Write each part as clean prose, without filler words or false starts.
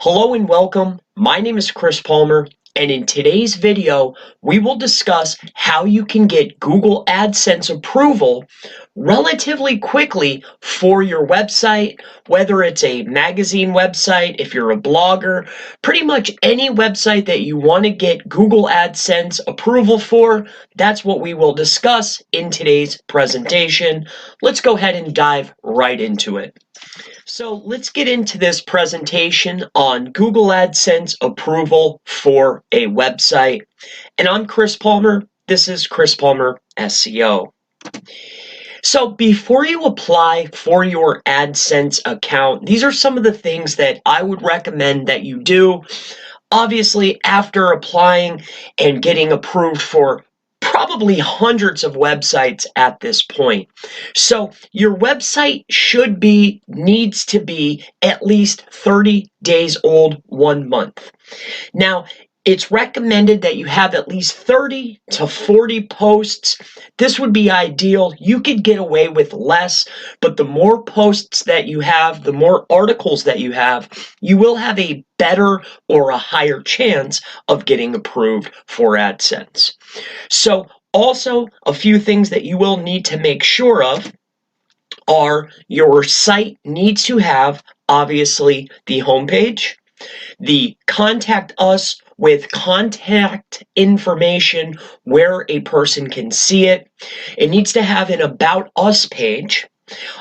Hello and welcome. My name is Chris Palmer, and in today's video, we will discuss how you can get Google AdSense approval relatively quickly for your website, whether it's a magazine website, if you're a blogger, pretty much any website that you want to get Google AdSense approval for. That's what we will discuss in today's presentation. Let's go ahead and dive right into it. So let's get into this presentation on Google AdSense approval for a website. And I'm Chris Palmer. This is Chris Palmer SEO. So before you apply for your AdSense account, these are some of the things that I would recommend that you do. Obviously, after applying and getting approved for probably hundreds of websites at this point. So your website needs to be at least 30 days old 1 month. Now, it's recommended that you have at least 30 to 40 posts. This would be ideal. You could get away with less, but the more posts that you have, the more articles that you have, you will have a better or a higher chance of getting approved for AdSense. So also, a few things that you will need to make sure of are your site needs to have, obviously, the homepage, the contact us with contact information where a person can see it. It needs to have an About Us page,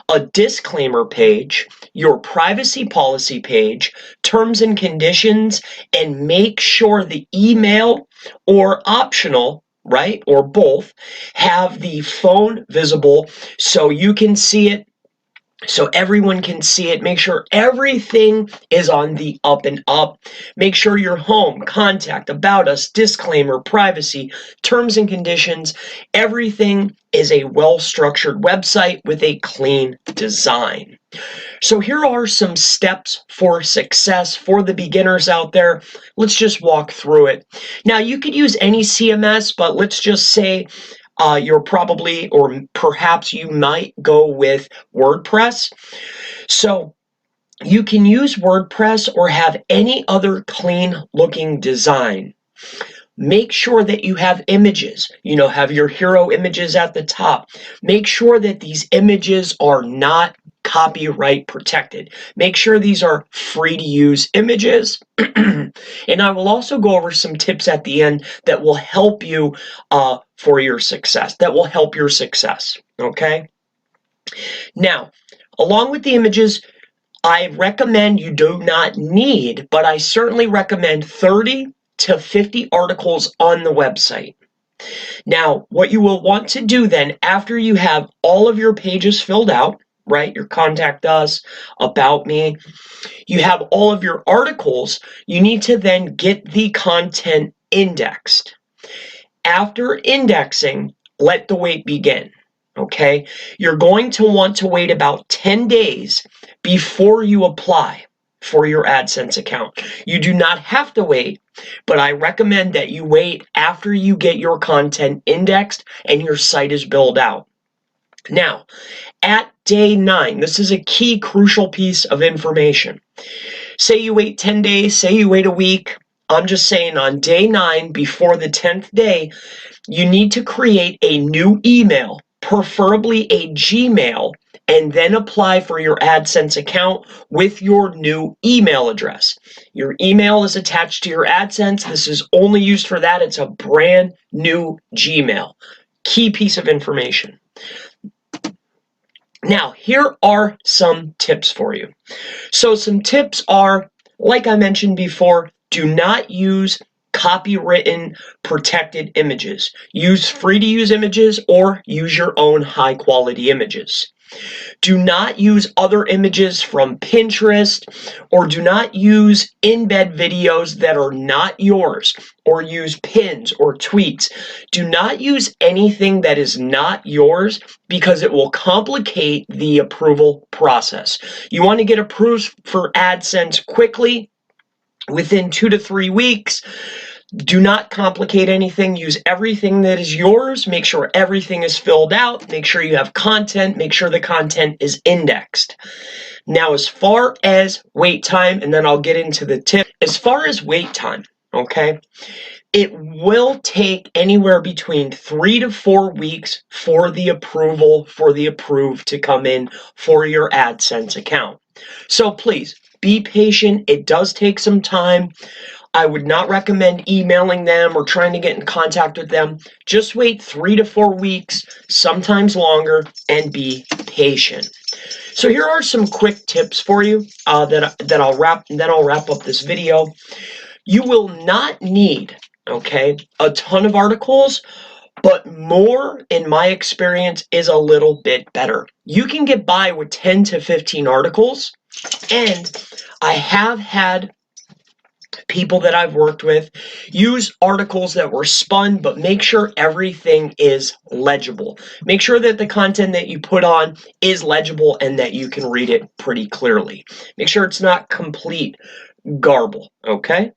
a disclaimer page, your privacy policy page, terms and conditions, and make sure the email or optional, right, or both, have the phone visible so you can see it, so everyone can see it. Make sure everything is on the up and up. Make sure your home, contact, about us, disclaimer, privacy, terms and conditions, everything is a well-structured website with a clean design. So here are some steps for success for the beginners out there. Let's just walk through it. Now, you could use any CMS, but let's just say you're probably, or perhaps you might go with WordPress. So you can use WordPress or have any other clean looking design. Make sure that you have images, have your hero images at the top. Make sure that these images are not copyright protected. Make sure these are free to use images. And I will also go over some tips at the end that will help you for your success, okay? Now, along with the images, I recommend you do not need, but I certainly recommend 30 to 50 articles on the website. Now, what you will want to do then, after you have all of your pages filled out, right, your contact us, about me, you have all of your articles, you need to then get the content indexed. After indexing, let the wait begin, okay? You're going to want to wait about 10 days before you apply for your AdSense account. You do not have to wait, but I recommend that you wait after you get your content indexed and your site is built out. Now, at day 9, this is a key crucial piece of information. Say you wait 10 days, say you wait a week. I'm just saying on day 9, before the 10th day, you need to create a new email, preferably a Gmail, and then apply for your AdSense account with your new email address. Your email is attached to your AdSense. This is only used for that. It's a brand new Gmail. Key piece of information. Now, here are some tips for you. So some tips are, like I mentioned before, do not use copywritten protected images. Use free to use images or use your own high quality images. Do not use other images from Pinterest, or do not use embed videos that are not yours, or use pins or tweets. Do not use anything that is not yours because it will complicate the approval process. You want to get approved for AdSense quickly, within 2 to 3 weeks. Do not complicate anything. Use everything that is yours. Make sure everything is filled out. Make sure you have content. Make sure the content is indexed. Now, as far as wait time, and then I'll get into the tip. As far as wait time, okay, it will take anywhere between 3 to 4 weeks for the approval, for the approved to come in for your AdSense account. So please be patient. It does take some time. I would not recommend emailing them or trying to get in contact with them. Just wait 3 to 4 weeks, sometimes longer, and be patient. So here are some quick tips for you that I'll wrap up this video. You will not need, okay, a ton of articles, but more, in my experience, is a little bit better. You can get by with 10 to 15 articles, and I have had people that I've worked with use articles that were spun, but make sure everything is legible. Make sure that the content that you put on is legible and that you can read it pretty clearly. Make sure it's not complete garble, okay?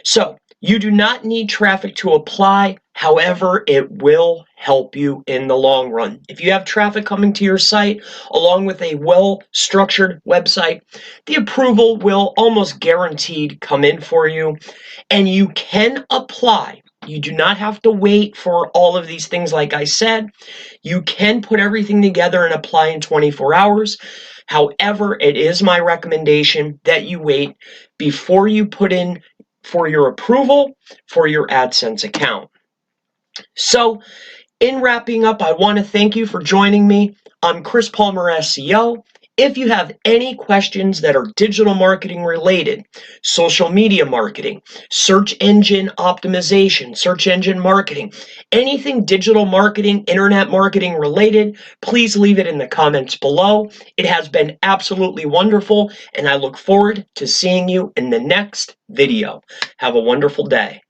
So you do not need traffic to apply. However, it will help you in the long run. If you have traffic coming to your site along with a well-structured website, the approval will almost guaranteed come in for you, and you can apply. You do not have to wait for all of these things like I said. You can put everything together and apply in 24 hours. However, it is my recommendation that you wait before you put in for your approval for your AdSense account. So, in wrapping up, I want to thank you for joining me. I'm Chris Palmer, SEO. If you have any questions that are digital marketing related, social media marketing, search engine optimization, search engine marketing, anything digital marketing, internet marketing related, please leave it in the comments below. It has been absolutely wonderful, and I look forward to seeing you in the next video. Have a wonderful day.